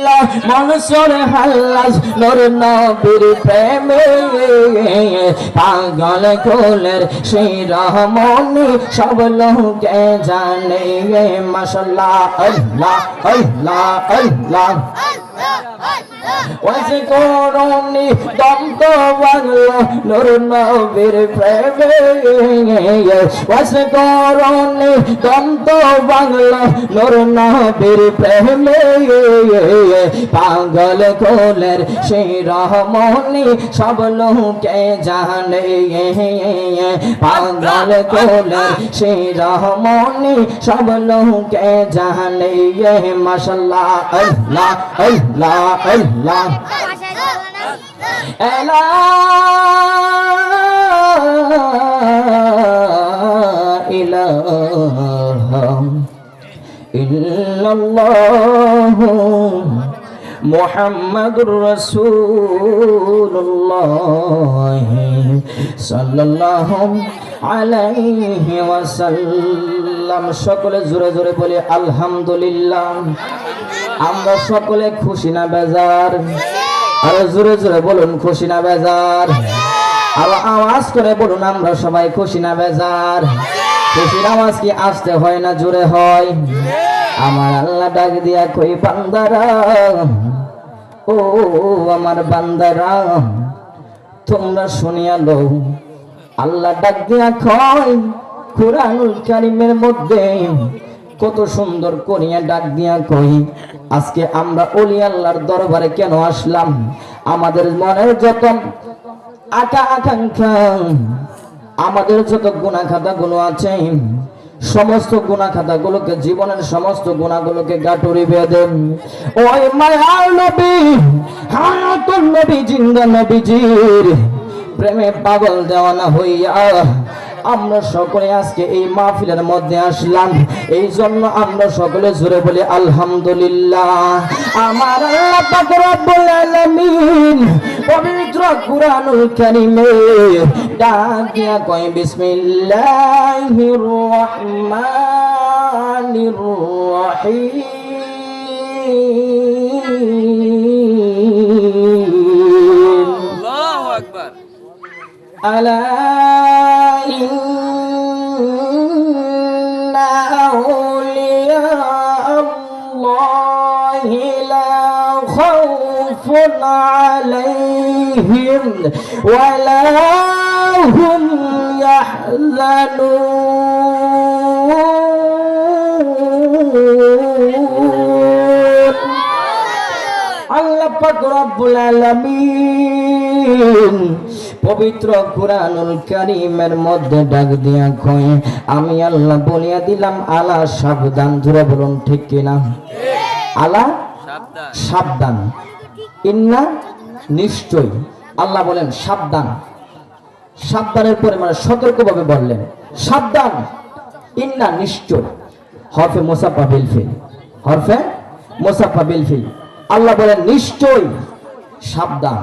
আল্লাহ মনসুর হাল্লাস নূর নবীর প্রেমে পাগল কুলের সেই রহমনি সব লোকে জানে মাশাআল্লাহ আল্লাহ আল্লাহ আল্লাহ ওয়াসে করুনি দন্ত বাংলা নূর নবীর প্রেমে ওয়াসে করুনি দন্ত বাংলা নূর নবীর প্রেমে পাগল কুলের সেই রহমনি সব লোকে জানে পাগল কুলের সেই রহমনি সব লোকে জানে মাশাআল্লাহ আল্লাহ আল্লাহ আল্লাহ লা ইলাহা ইল্লাল্লাহ মুহাম্মাদুর রাসূলুল্লাহ সাল্লাল্লাহু আলাইহি ওয়াসাল্লাম। সকলে জোরে জোরে বলি আলহামদুলিল্লাহ। আমরা সকলে খুশি না বেজার? আরো জোরে জোরে বলুন খুশি না বেজার? আরো আওয়াজ করে বলুন আমরা সবাই খুশি না বেজার? খুশির আওয়াজ কি আসতে হয় না জোরে হয়? আমার আল্লাহ ডাক দিয়া কই বান্দারা, ও আমার বান্দারা তোমরা শুনিয়া লও। আল্লাহ ডাক দিয়া কয় কুরআনুল কারীমের মধ্যে কত সুন্দর করিয়া ডাক দিয়া কই, আজকে আমরা ওলি আল্লাহর দরবারে কেন আসলাম? আমাদের মনের যত আকাঙ্ক্ষা, আমাদের যত গুনাহ খাতাগুলো আছে, সমস্ত গুনাহ খাতাগুলোকে, জীবনের সমস্ত গুনাহগুলোকে গাটুরি বেঁধে ওই মায়ার নবী হায়াতুন নবী জিন্দা নবীজির প্রেমে পাগল দেওয়ানা হইয়া আমরা সকলে আজকে এই মাহফিলের মধ্যে আসলাম। এই জন্য আমরা সকলে জোরে বলি আলহামদুলিল্লাহ। আমার আল্লাহ পাক রব্বুল আলামিন পবিত্র কুরআনুল কারীমে ডাক দিয়া কয় বিসমিল্লাহির রহমানির রহিম। আল্লাহু আকবার। আলা ইন্না আউলিয়া আল্লাহি লা খাউফুন আলাইহিম ওয়া লা হুম ইয়াহজানুন। আল্লাহ পাক রব্বুল আলামিন পবিত্র কুরআনুল কারীমের মধ্যে ডাক দিয়া কয় আমি আল্লাহ বলিয়া দিলাম আলা সাবধান। জোরে বলুন ঠিক কিনা? আলা সাবধান, ইন্না নিশ্চয়। আল্লাহ বলেন সাবধান। সাবধানের পরে মানে সতর্কভাবে বললেন সাবধান, ইন্না নিশ্চয়। হরফে মুসাফা বিল ফিল, হরফে মুসাফা বিল ফিল। আল্লাহ বলেন নিশ্চয়, সাবধান।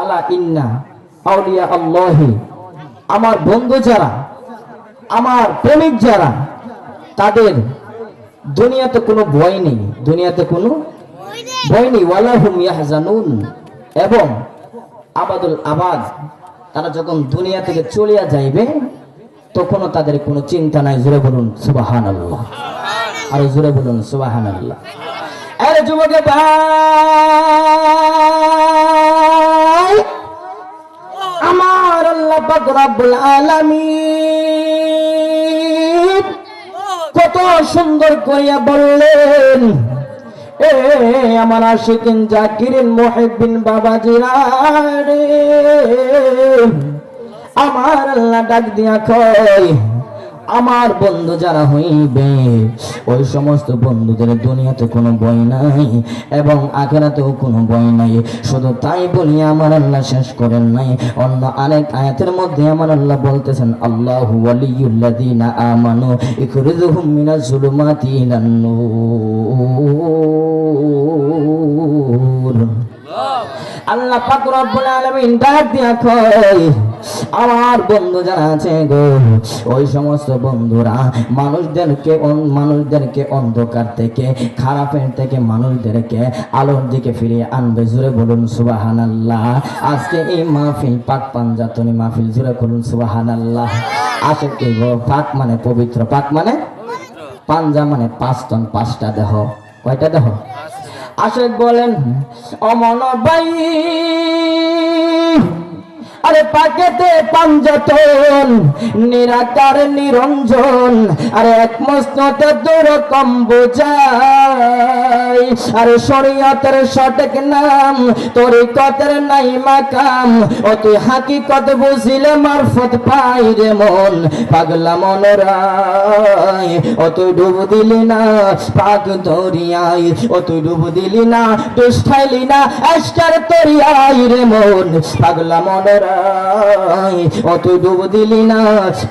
আলা ইন্না আউলিয়া আল্লাহি, আমার বন্ধু যারা, আমার প্রেমিক যারা, তাদের দুনিয়াতে কোনো ভয় নেই, দুনিয়াতে কোনো ভয় নেই। ওয়ালা হুম ইয়াহজানুন, এবং আবাদুল আবাদ, তারা যখন দুনিয়া থেকে চলিয়া যাইবে তখনও তাদের কোনো চিন্তা নাই। জোরে বলুন সুবহানাল্লাহ। আর জোরে বলুন সুবহানাল্লাহ। আরে যুবকে ভাই, আমার আল্লাহ পাক রব্বুল আলামিন কত সুন্দর করিয়া বললেন, এ আমার আশিকিন জাকিরিন মুহিব্বিন বাবাজিরা রে, আমার আল্লাহ ডাক দিয়া কয় আমার বন্ধু যারা হইবে ওই সমস্ত বন্ধুদের দুনিয়াতে কোনো ভয় নাই এবং আখিরাতেও কোনো ভয় নাই। শুধু তাই বলি আমার আল্লাহ শেষ করেন নাই, অন্য আরেক আয়াতের মধ্যে আমার আল্লাহ বলতেছেন আল্লাহু ওয়ালিয়ুল্লাযিনা আমানু ইখরিজুহুম মিনাজ জুলুমাতি ইলান নূর। আল্লাহ পাক রব্বুল আলামিন ডাক দিয়া কয় আমার বন্ধু যারা আছে গো, ওই সমস্ত বন্ধুরা মানুষদেরকে অন্ধকার থেকে, খারাপের থেকে মানুষদেরকে আলোর দিকে ফিরিয়ে আনবে। জোরে বলুন সুবহানাল্লাহ। আজকে এই মাহফিল পাক পাঞ্জাতনি মাহফিল, জোরে বলুন সুবহানাল্লাহ। আসলে পাক মানে পবিত্র, পাক মানে পাঞ্জা মানে 5 তন, 5টা দেহ। কয়টা দেহ? আশেক বলেন অমন ভাই, আরে পাকেতে পাঞ্জাতন, নিরাকার নিরঞ্জন, আরে এক মস্ততে দুরকম বোঝাই। আরে শরীয়তের সঠিক নাম, তরিকতের নাই মাকাম, ও তুই হাকিকত বুঝিলে মারফত পাই রে মন। পাগলা মনরাই, ও তুই ডুব দিলি না পাক দরিয়াই, ও তুই ডুব দিলি না, দুষ্টাইলি না আশকার তরিয়াই রে মন। পাগলা মনরাই, ও তুই ডুব দিলি না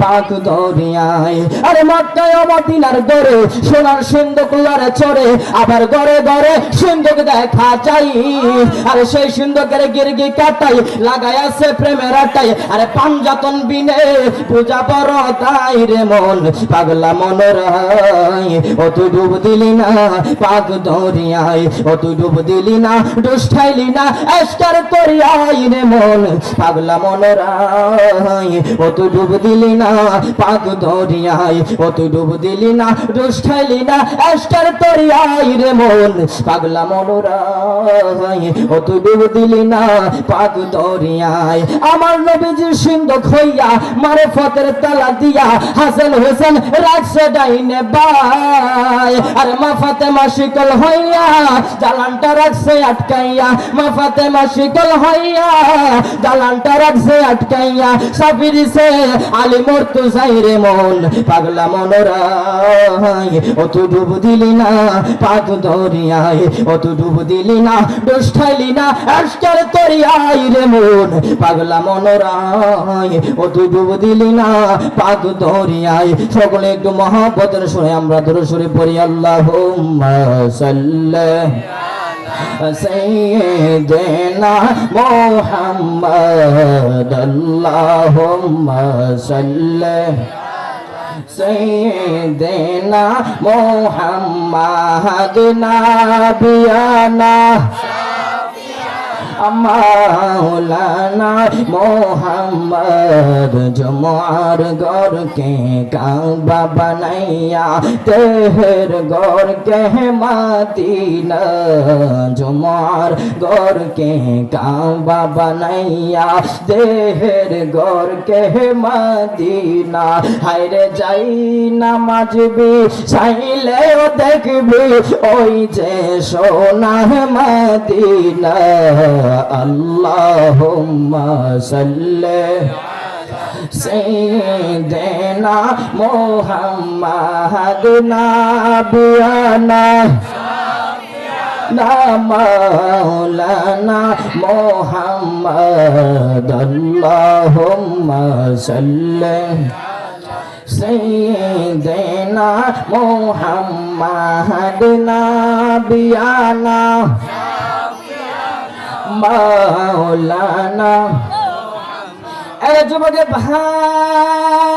পাক দরিয়ায়। আরে মক্কায় মদিনার গড়ে সোনার সিন্ধুক লড়ে চড়ে, আবার গড়ে গড়ে সিন্ধুক দেখা চাই। আরে সেই সিন্ধুকের গিরগি কাটাই লাগাই আছে প্রেমের আটাই। আরে পাঞ্জাতন বিনে পূজা বড় তাই রে মন। পাগলা মনরাই, ও তুই ডুব দিলি না পাক দরিয়ায়, ও তুই ডুব দিলি না, দুষ্টাইলি না আশকার তরিয়ায় রে মন। পাগলা মনরাই, ও তুই ডুব দিলি না পাক দরিয়ায়, ও তুই ডুব দিলি না, দুষ্টাইলি না আশকার তরিয়ায় রে মন। পাগলা মনরাই, ও তুই ডুব দিলি না পাক দরিয়ায়। আমার নবীজি সিন্ধুক হইয়া মারফতের তালা দিয়া হাসান হোসেন রাখছে ডাইনে বাই। আরে মা ফাতেমা শিকল হইয়া জালানটা রাখছে আটকাইয়া, মা ফাতেমা শিকল হইয়া জালানটা রাখছে আটকাইয়া। সাফির সে আলী মুর্তজাই রে মন। পাগলা মনরাই, ও তুই ডুব দিলি না পাক দরিয়ায়, ও তুই ডুব দিলি না, দুষ্টাইলি না আশকার তরিয়ায় রে মন। পাগলা মনরাই, ও তুই ডুব দিলি না পাক দরিয়ায়। সকলে একটু মহব্বতের সুরে আমরা দরুদ শরীফ পড়ি। আল্লাহুম্মা সাল্লি سيدنا محمد اللهم صل سيدنا محمد نبينا মাওলানা মোহাম্মদ জুমার গর কে কাবা বানাইয়া, তেহের গর কে মদিনা। জুমার গর কে কাবা বানাইয়া, দেহের গর কে মদিনা। হায়রে যাই নামাজবি চাইলে দেখবি ওই যে সোনা মদিনা। আল্লাহুম্মা সাল্লি সাইয়্যিদিনা মুহাম্মাদ নাবিয়ানা মাওলানা মুহাম্মদ আল্লাহুম্মা সাল্লি সাইয়্যিদিনা মুহাম্মাদ নাবিয়ানা মাওলানা। এরা যুবকের ভাই,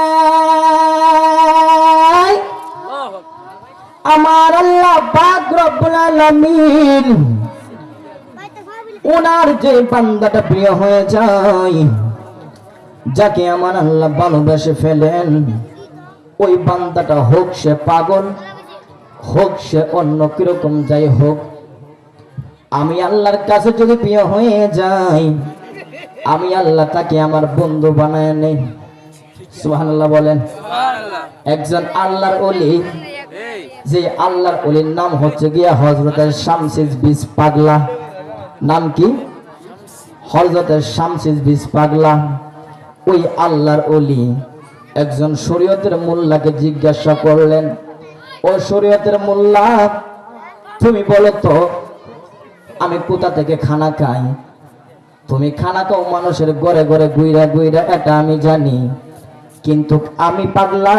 আমার আল্লাহ পাক রব্বুল আলামিন ওনার যে বান্দাটা প্রিয় হয়ে যায়, যাকে আমার আল্লাহ ভালোবেসে ফেলেন, ওই বান্দাটা হোক সে পাগল, হোক সে অন্য কিরকম যাই হোক, আমি আল্লাহর কাছে যদি প্রিয় হয়ে যাই, আমি আল্লাহ তাকে আমার বন্ধু বানায় নেই। সুবহানাল্লাহ বলেন। একজন আল্লাহর ওলি, যে আল্লাহর ওলির নাম হচ্ছে গিয়া হযরতের শামসিস বিস পাগলা। নাম কি? হযরতের শামসিস বিস পাগলা। ওই আল্লাহর ওলি একজন শরীয়তের মোল্লাকে জিজ্ঞাসা করলেন, ও শরীয়তের মোল্লা, তুমি বলো তো আমি কোথা থেকে খানা খাই? তুমি খানা খাও মানুষের ঘরে ঘরে গুইরা গুইরা, এটা আমি জানি, কিন্তু আমি পাগলা,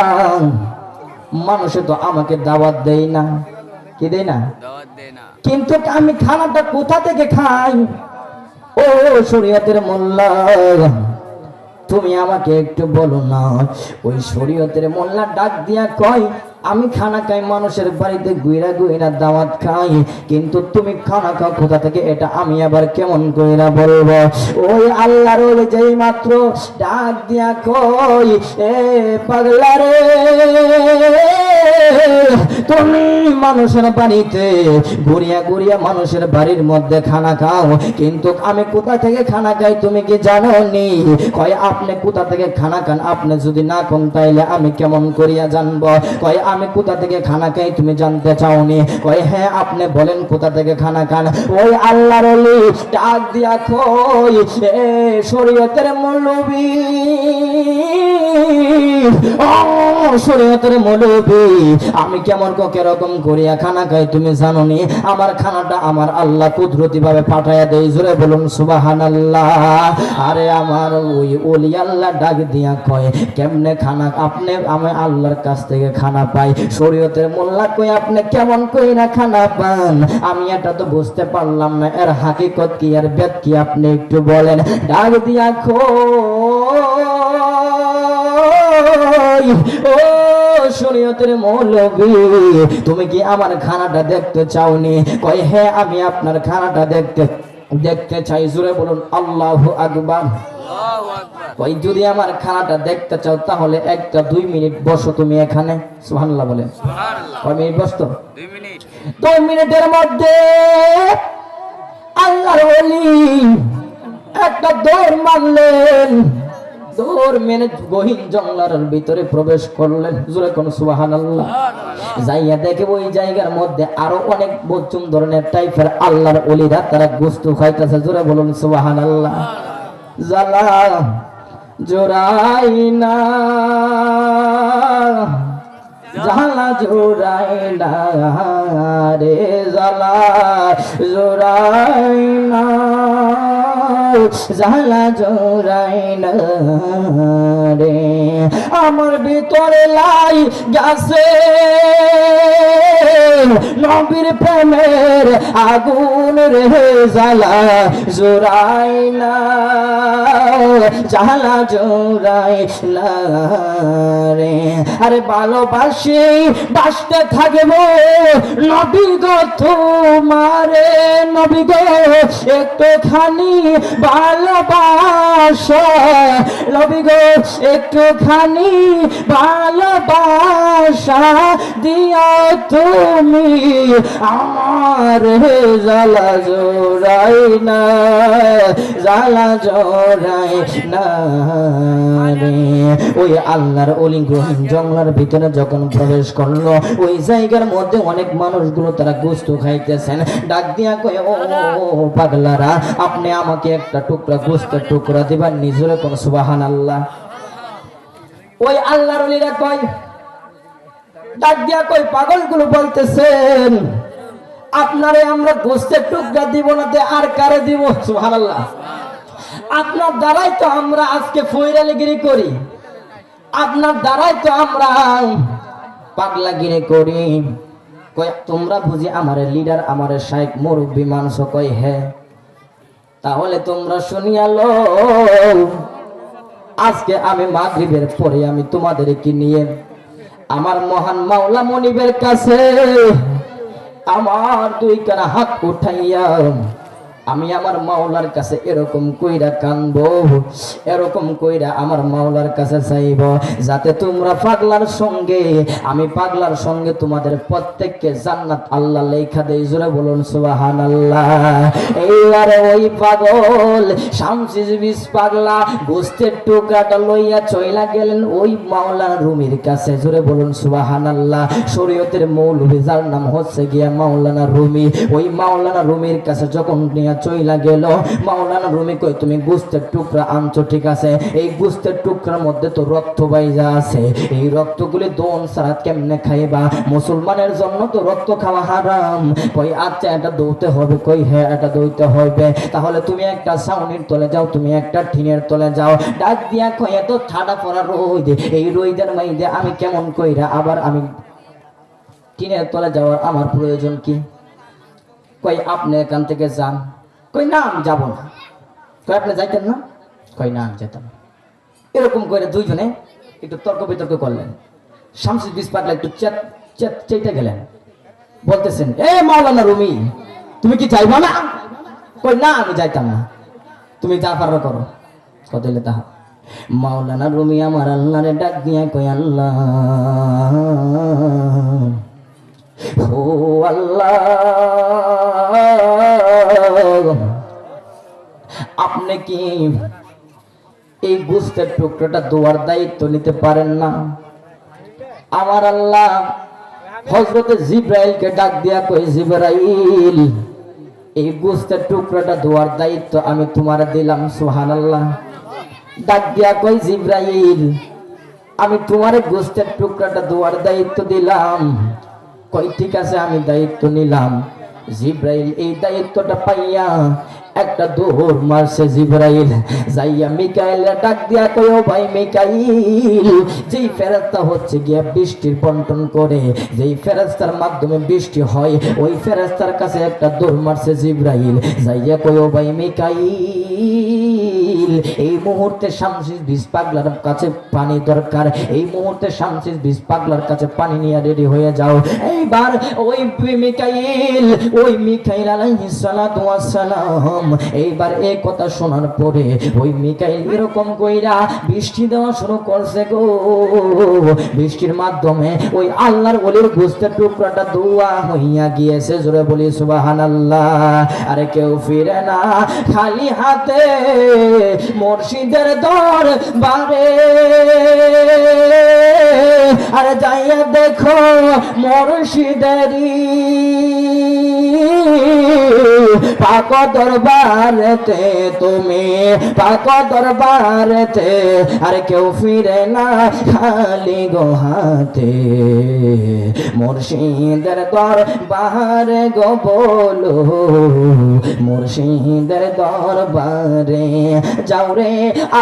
মানুষে তো আমাকে দাওয়াত দেই না। কি দেই না? কিন্তু আমি খানাটা কোথা থেকে খাই? ও শরীয়তের মোল্লা, তুমি আমাকে একটু বলো না। ওই শরীয়তের মোল্লা ডাক দিয়া কয়, আমি খানা খাই মানুষের বাড়িতে গুইরা গুইরা দাওয়াত খাই, কিন্তু তুমি খানা খাও কোথা থেকে এটা আমি আবার কেমন কইরা বলবো? ওই আল্লাহর ওলি যেই মাত্র ডাক দিয়া কই, এ পাগলা রে, তুমি মানুষের বাড়িতে ঘুরিয়া ঘুরিয়া মানুষের বাড়ির মধ্যে খানা খাও, কিন্তু আমি কোথা থেকে খানা খাই তুমি কি জানো নি? কয় আপনি কোথা থেকে খানা খান আপনি যদি না কোন তাইলে আমি কেমন করিয়া জানবো? কয় আমি কোথা থেকে খানা খাই তুমি জানতে চাওনি? কয় হ্যাঁ আপনি বলেন কোথা থেকে খানা খান। ওই আল্লাহর ওলি ডাক দিয়া কই, এ শরীয়তের মৌলবী, ও শরীয়তের মৌলবী, আমি কেমন কেরকম করিয়া খানা খাই তুমি জানো নি? আমার খানাটা আমার আল্লাহ কুদরতি ভাবে পাঠাইয়া দেয়। জোরে বলুন সুবহানাল্লাহ। আরে আমার ওই ওলি আল্লাহ ডাক দিয়া কয়, কেমনে খানা আপনি আমি আল্লাহর কাছ থেকে খানা পাই? শরীয়তের মোল্লা কই আপনি কেমন কইরা খানা পান? আমি এটা তো বুঝতে পারলাম না, এর হাকিকত কি আর বেদ কি আপনি একটু বলেন। ডাক দিয়া কই, ও শরীয়তের মৌলবী, তুমি কি আমার খানাটা দেখতে চাওনি? কয় হ্যাঁ আমি আপনার খানাটা দেখতে চাই। জোরে বলুন আল্লাহু আকবার। কই যদি আমার খানাটা দেখতে চাও তাহলে একটা 2 মিনিট বসো তুমি এখানে। সুবহানাল্লাহ বলেন। কয় মিনিট বসতো? 2 মিনিট। 2 মিনিটের মধ্যে আল্লাহর ওলি একটা দৌড় মারলেন, দৌড় মেনে গহীন জঙ্গলের ভিতরে প্রবেশ করলেন। জোরে কোন সুবহানাল্লাহ। যাইয়া দেখে ওই জায়গার মধ্যে আরো অনেক বচুন ধরনের টাইপের আল্লাহর ওলিরা তারা গোশত খাইতেছে। জোরে বলুন সুবহানাল্লাহ। জালা জোড়াই না, জালা জোড়াই না রে, জালা জোড়াই না, জালা জোড়াই না রে, আমার ভিতরে লাই গাছে নবীর প্রেমের আগুন রে, জালা জোড়াই না, জালা জোড়াই না রে। আরে ভালোবাসি বাসতে থাকবো নবী গো তোমারে, নবী গো একটুখানি ভালোবাসা, নবী গো একটুখানি ভালোবাসা দিয়া তুমি আমার জালা জোড়াই না, জালা জোড়াই না রে। ওই আল্লাহর ওলি গহীন জঙ্গলের ভিতরে যখন প্রবেশ করলো, ওই জায়গার মধ্যে অনেক মানুষগুলো তারা গোশত খাইতেছেন। ডাক দিয়া কয়, ও পাগলারা, আপনি আমাকে একটা টুকরা গোশতের টুকরা দিবেন? নিজরে কোন সুবহানাল্লাহ। ওই আল্লাহর ওলিরা কয়, ডাক দিয়া কয়, পাগলগুলো বলতেছেন আপনারে আমরা গোশতের টুকরা দিব না তে আর কারে দিব? সুবহানাল্লাহ। আপনার দ্বারাই তো আমরা আজকে ফয়রালিগিরি করি, আপনার দ্বারাই তো আমরা পাগলাগিরি করি। কয় তোমরা বুঝি আমার লিডার আমার শাইখ মুরব্বী মানুষ? কয় হ্যাঁ। তাহলে তোমরা শুনিয়ালো, আজকে আমি মাগরিবের পরে আমি তোমাদেরকে নিয়ে আমার মহান মাওলা মনিবের কাছে আমার 2 কানা হাত উঠাইয়া আমি আমার মাওলার কাছে এরকম কইরা কানবো, এরকম কইরা আমার মাওলার কাছে চাইব, যাতে তোমরা পাগলার সঙ্গে আমি পাগলার সঙ্গে তোমাদের প্রত্যেককে জান্নাত আল্লাহ লেখা দেয়। জোরে বলুন সুবহানাল্লাহ। এইবারে ওই পাগল শামসিজ বিশ পাগলা গোশতের টুকরাটা লইয়া চইলা গেলেন ওই মাওলানা রুমির কাছে। জোরে বলুন সুবহানাল্লাহ। শরীয়তের মৌলবী যার নাম হচ্ছে গিয়া মাওলানা রুমি, ওই মাওলানা রুমির কাছে যখন নিয়ে চইলা গেল, মাওলানা রুমি কই তুমি গোশতের টুকরা আনছো ঠিক আছে, এই গোশতের টুকরার মধ্যে তো রক্ত বাইজা আছে, এই রক্তগুলি দোন সারাত কেমনে খাইবা? মুসলমানের জন্য তো রক্ত খাওয়া হারাম। কই আচ্ছা এটা দৌতে হবে? কই হ্যাঁ এটা দৌতে হবে। তাহলে তুমি একটা ছাউনির তলে যাও, তুমি একটা টিনের তলে যাও। ডাক দিয়া কই এত ঠাডা পড়া রোদ, এই রোদের মধ্যে আমি কেমন কইরা আবার আমি টিনের তলে যাওয়ার আমার প্রয়োজন কি? কই আপনি এখান থেকে যান। কই না আমি যাবো না। কই আপনি যাইতেন না? কই না আমি যেতাম। এরকম করে দুইজনে একটু তর্ক বিতর্ক করলেন। শামসুল বিশ পাগলা একটু চেটে গেলেন, বলতেছেন, এ মাওলানা রুমি, তুমি কি যাইবা না? কই না, আমি যাইতাম না, তুমি যা পারো করো। কত হইলে তাহা মাওলানা রুমি আমার আল্লাহরে ডাক দিয়া কই, আল্লাহ, ও আল্লাহ, আপনি কি এই গোশতের টুকরোটা দোয়ার দায়িত্ব নিতে পারেন না? আমার আল্লাহ হযরতে জিবরাইলকে ডাক দিয়া কই, জিবরাইল, এই গোশতের টুকরোটা দোয়ার দায়িত্ব আমি তোমার দিলাম। সুবহানাল্লাহ। ডাক দিয়া কই, জিবরাইল, আমি তোমার গোশতের টুকরাটা দোয়ার দায়িত্ব দিলাম। কই ঠিক আছে, আমি দায়িত্ব নিলাম। জিবরাইল এই দায়িত্বটা পাইয়া একটা দৌড় মারছে। জিবরাইল যাইয়া মিকাইলের ডাক দিয়া কই, ও ভাই মিকাইল, যেই ফেরেশতা হচ্ছে গিয়া বৃষ্টির বন্টন করে, যেই ফেরেশতার মাধ্যমে বৃষ্টি হয়, ওই ফেরেশতার কাছে একটা দৌড় মারছে জিবরাইল। যাইয়া কই, ও ভাই মিকাইল, এই মুহূর্তে শামসুল বিশ পাগলার কাছে পানি দরকার, এই মুহূর্তে শামসুল বিশ পাগলার কাছে পানি নিয়ে রেডি হয়ে যাও। এইবার ওই মিকাইল আলাইহিস সালাতু ওয়াস সালাম এইবার এই কথা শোনার পরে ওই মিকাইল এরকম কইরা বৃষ্টি দেওয়া শুরু করছে গো। বৃষ্টির মাধ্যমে ওই আল্লাহর ওলির গোশতের টুকরাটা দোয়া হইয়া গিয়েছে। জোরে বলি সুবহানাল্লাহ। আরে কেউ ফিরে না খালি হাতে মুর্শিদের দরবারে, আরে যাইয়া দেখো মুর্শিদেরই পাক দরবারেতে, তুমি পাক দরবারেতে, আরে কেউ ফিরে না খালি গো হাতে মুর্শিদের দরবারে গো, বলো মুর্শিদের দরবারে যাও রে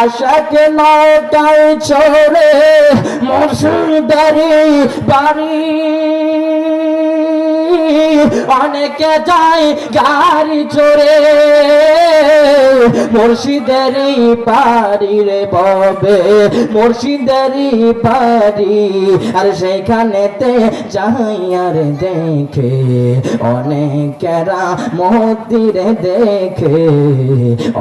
আশাকে নৌকায় চড়ে মুর্শিদের বাড়ি, অনেকে যায় গাড়ি চড়ে মুর্শিদেরই বাড়ি রে ববে, মুর্শিদেরই বাড়ি। আর সেইখানেতে যাইয়ার দেখে অনেকেরা মতিরে দেখে,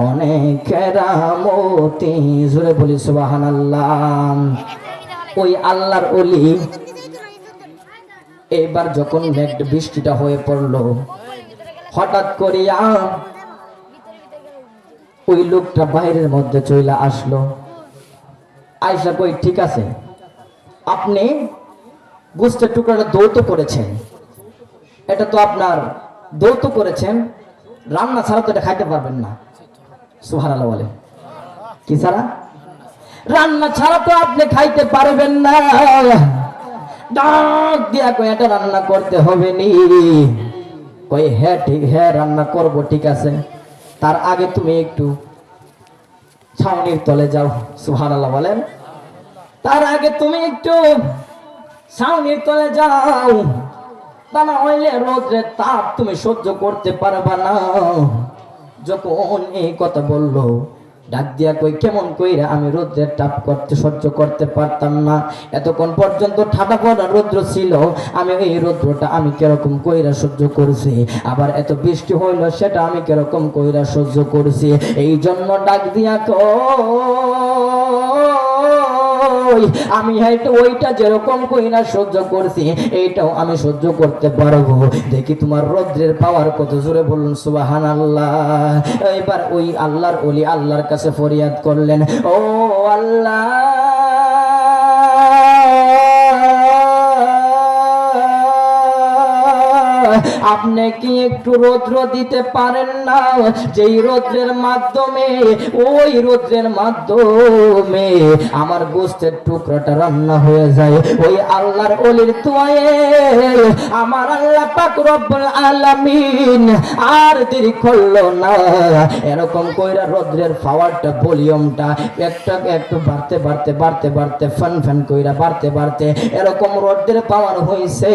অনেকেরা মতি। জোরে বলি সুবহানাল্লাহ। ওই আল্লাহর ওলি এবার যখন বৃষ্টিটা হয়ে পড়লো, হঠাৎ করিয়া ওই লোকটা বাইরের মধ্যে চলে আসলো। আয়সা কই, ঠিক আছে, আপনি গোশতের টুকরাটা দৌত করেছেন, এটা তো আপনার দৌত করেছেন, রান্না ছাড়া তো এটা খাইতে পারবেন না। সুবহানাল্লাহ বলে, কি ছাড়া? রান্না ছাড়া তো আপনি খাইতে পারবেন না। ডাক দিয়া কই, এটা রান্না করতে হবে নি? কই, হ্যাঁ ঠিক, হ্যাঁ রান্না করব, ঠিক আছে, তার আগে তুমি একটু ছাউনির তলে যাও। সুবহানাল্লাহ বলেন। তার আগে তুমি একটু ছাউনির তলে যাও, তা না হইলে রোদের তাপ তুমি সহ্য করতে পারবা না। যখন এই কথা বললো, ডাক দিয়া কই, কেমন কইরা আমি রোদ্রের তাপ সহ্য করতে পারতাম না। এতক্ষণ পর্যন্ত ঠাডা পড়া রৌদ্র ছিল, আমি এই রৌদ্রটা আমি কিরকম কইরা সহ্য করছি, আবার এত বৃষ্টি হইল সেটা আমি কিরকম কইরা সহ্য করছি। এই জন্য ডাক দিয়া কই, আমি হয়তো ওইটা যেরকম কইরা সহ্য করছি, এইটাও আমি সহ্য করতে পারবো। দেখি তোমার রৌদ্রের পাওয়ার কত। জোরে বলুন সুবহানাল্লাহ। এবার ওই আল্লাহর ওলি আল্লাহর কাছে ফরিয়াদ করলেন, ও আল্লাহ, আপনি কি একটু রৌদ্র দিতে পারেন না, যেই রৌদ্রের মাধ্যমে, ওই রৌদ্রের মাধ্যমে আমার গোশতের টুকরাটা রান্না হয়ে যায়। ওই আল্লাহর ওলির দোয়ায়ে আমার আল্লাহ পাক রব্বুল আলামিন আর দেরি করলো না, এরকম কইরা রৌদ্রের পাওয়ারটা, ভলিউমটা একটু বাড়তে বাড়তে বাড়তে বাড়তে ফান ফান কইরা বাড়তে বাড়তে এরকম রৌদ্রের পাওয়ার হইছে।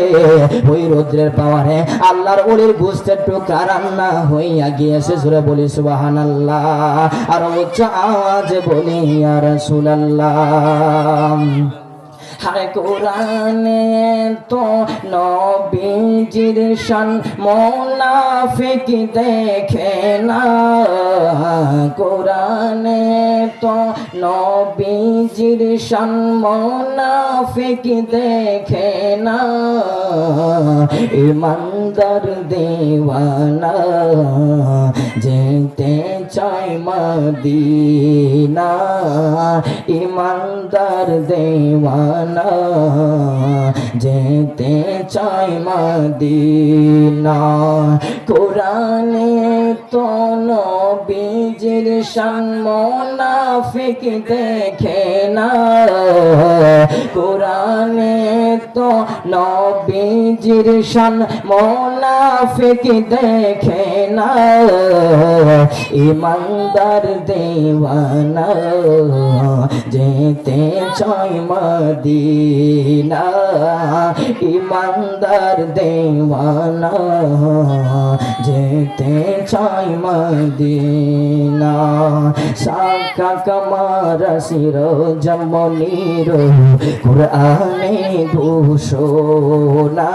ওই রৌদ্রের পাওয়ারে আল্লাহর ওলির গোশতের টুকরা রান্না হইয়া গিয়েছে। জোরে বলি সুবহানাল্লাহ, আর উচ্চ আওয়াজে বলি ইয়া রাসূলুল্লাহ। হায় কোরআনে তো নবীজির শান মুনাফিক দেখে না, কোরআনে তো নবীজির শান মুনাফিক দেখে না, ইমানদার দেওয়ানা যেতে চায় মদিনা, ইমানদার দেওয়ানা যেতে চায় মদিনা। কোরআনে তো নবীজির শান মুনাফিক দেখে না, কোরআনে তো নবীজির শান মুনাফিক দেখে না, ইমানদার দেওয়ানা যেতে চায় মদিনা, ইমানদার দেওয়ানা যেতে চায় মদিনা। সাকা কামার শির জমনির কুরআনে ঘোষণা,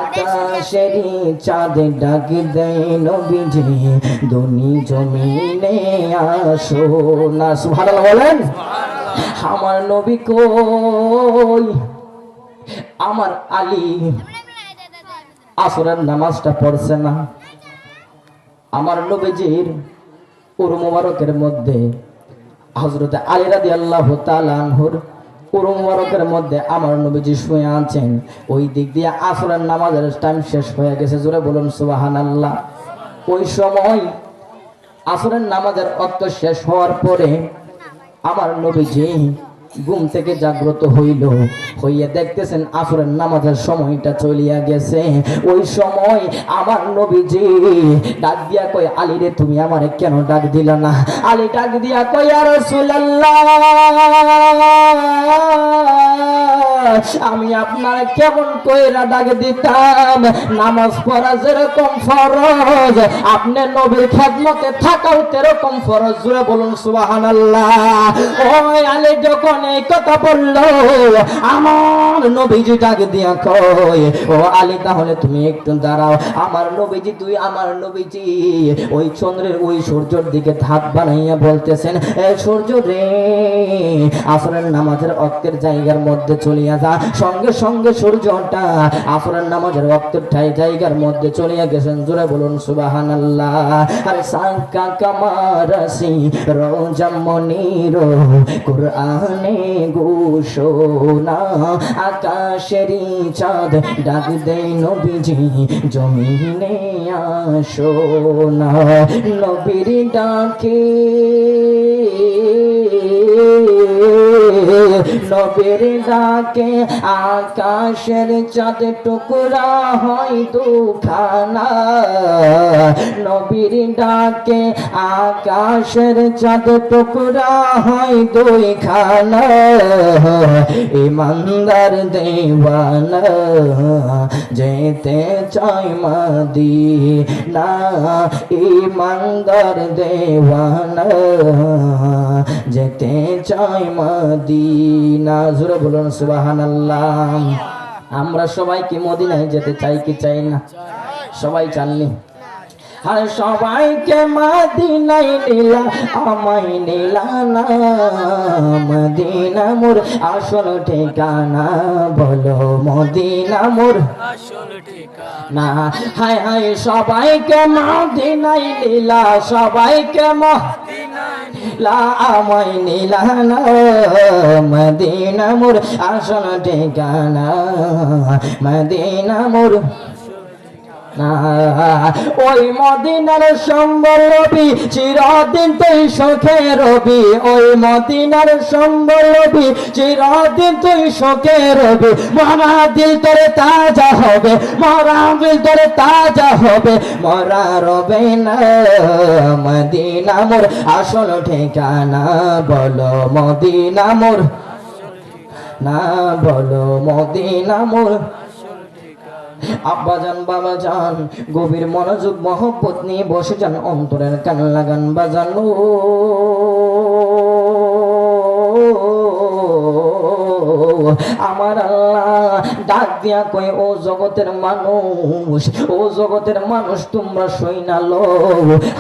আকাশেরই চাঁদ ডাক দেয় নবীজি দুনি জমিনে আসো না। সুবহানাল্লাহ বলেন। আমার নবী কই, আমার আলী আসরের নামাজটা পড়ছে না। আমার নবীজির উরু মুবারকের মধ্যে হযরত আলী রাদিয়াল্লাহু তাআলা আনহুর উরু মুবারকের মধ্যে আমার নবীজি শুয়ে আছেন। ওই দিক দিয়ে আসরের নামাজের টাইম শেষ হয়ে গেছে। জোরে বলুন সুবহানাল্লাহ। ওই সময় আসরের নামাজের ওয়াক্ত শেষ হওয়ার পরে আমার নবীজি ঘুম থেকে জাগ্রত হইয়া দেখতেছেন আসরের নামাজের সময়টা চলিয়া গেছে। ওই সময় আমার নবীজি ডাক দিয়া কয়, আলী রে তুমি আমারে কেন ডাক দিলা না? আলী ডাক দিয়া কয়, ইয়া রাসূলুল্লাহ, আমি আপনার কেমন কইরা ডাক দিতাম? নামাজ পড়া যেরকম ফরজ, আপনি নবীর খেদমতে থাকাও তেরকম ফরজ। জোরে বলুন সুবহানাল্লাহ। ওই আলী যখন এই কথা বলল, আমার নবীজি ডাক দিয়া কয়, ও আলী তাহলে তুমি একটু দাঁড়াও। আমার নবীজি আমার নবীজি ওই চন্দ্রের ওই সূর্যের দিকে ধাপ বানাইয়া বলতেছেন, এ সূর্য রে, আসরের নামাজের ওয়াক্তের জায়গার মধ্যে চলিয়া যা। সঙ্গে সঙ্গে সূর্যটা আসরের নামাজের ওয়াক্তের জায়গার মধ্যে চলিয়া গেছেন। জোরে বলুন সুবহানাল্লাহ। আর সাকা কামারাসি রোজামনির কুরআনে ঘোষণা, আকাশেরই চাঁদ ডাক দেয় নবীজি জমিনে আসো না। নবীর ডাকে নবীর ডাকে আকাশের চাঁদ টুকরা হয় দুখানা, নবীর ডাকে আকাশের চাঁদ টুকরা হয় দুইখানা, ইমানদার দেওয়ানা যেতে চায় মদিনা, ইমানদার দেওয়ানা যেতে চায় মদিনা। জোরে বলুন সুবহানাল্লাহ। আমরা সবাই কি মদিনায় যেতে চাই কি চাই না? সবাই চাননি? আর সবাইকে মদিনায় নিলা, আমায় নিলা না। মদিনা মোর আসল ঠিকানা, বলো মদিনা মোর আসল ঠিকানা। হায় হায় সবাইকে মদিনায় নিলা, সবাইকে মদিনায় নিলা, আমায় নিলা না। মদিনা মোর আসল ঠিকানা, মদিনা মোর ওই মদিনার সম্বল রবি চিরদিন তুই সুখে রবি, ওই মদিনার সম্বল রবি চিরদিন তুই সুখে রবি। মরা দিল তোরে তাজা হবে, মরা দিল তোরে তাজা হবে, মরা রবে না। মদিনা মোর আসল ঠিকানা, বলো মদিনা মোর না, বলো মদিনা মোর আব্বাজান বাবাজান গভীর মনোযোগ মহব্বত নিয়ে বসে যান, অন্তরের কান লাগান বাজানো। আমার আল্লাহ ডাক দিয়া কয়, ও জগতের মানুষ, ও জগতের মানুষ তোমরা শুইনালো।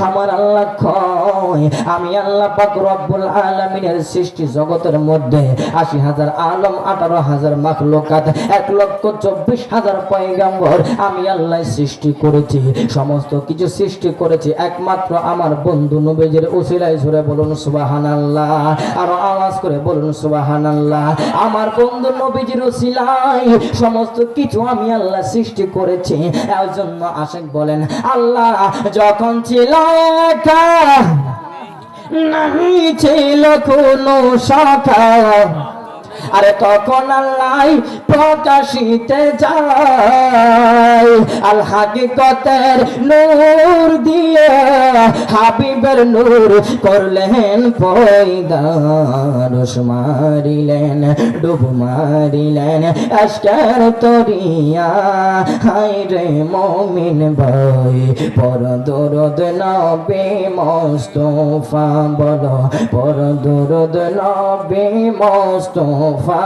আমার আল্লাহ কয়, আমি আল্লাহ পাক রব্বুল আলামিনের সৃষ্টি জগতের মধ্যে ৮০,০০০ আলম, ১৮,০০০ মাখলুকাত, ১,২৪,০০০ পয়গাম্বর আমি আল্লাহ সৃষ্টি করেছি। সমস্ত কিছু সৃষ্টি করেছি একমাত্র আমার বন্ধু নবীজির উসিলায়। জোরে বলুন সুবহানাল্লাহ, আর আওয়াজ করে বলুন সুবহানাল্লাহ। আমার বন্ধু নবীজির উসিলায় সমস্ত কিছু আমি আল্লাহ সৃষ্টি করেছি। এর জন্য আশিক বলেন, আল্লাহ যখন ছিল একা, নাই ছিল কোনো শাখা, আরে তখন আল্লাহ প্রকাশিতে যায়, আল হাকিকতের নূর দিয়ে হাবিবের নূর করলেন পয়দা। রস মারিলেন, ডুব মারিলেন আশকার তরিয়া। হায় রে মুমিন ভাই, পর দরুদ নবী মুস্তাফা, বলো পর দরুদ নবী মুস্তাফা।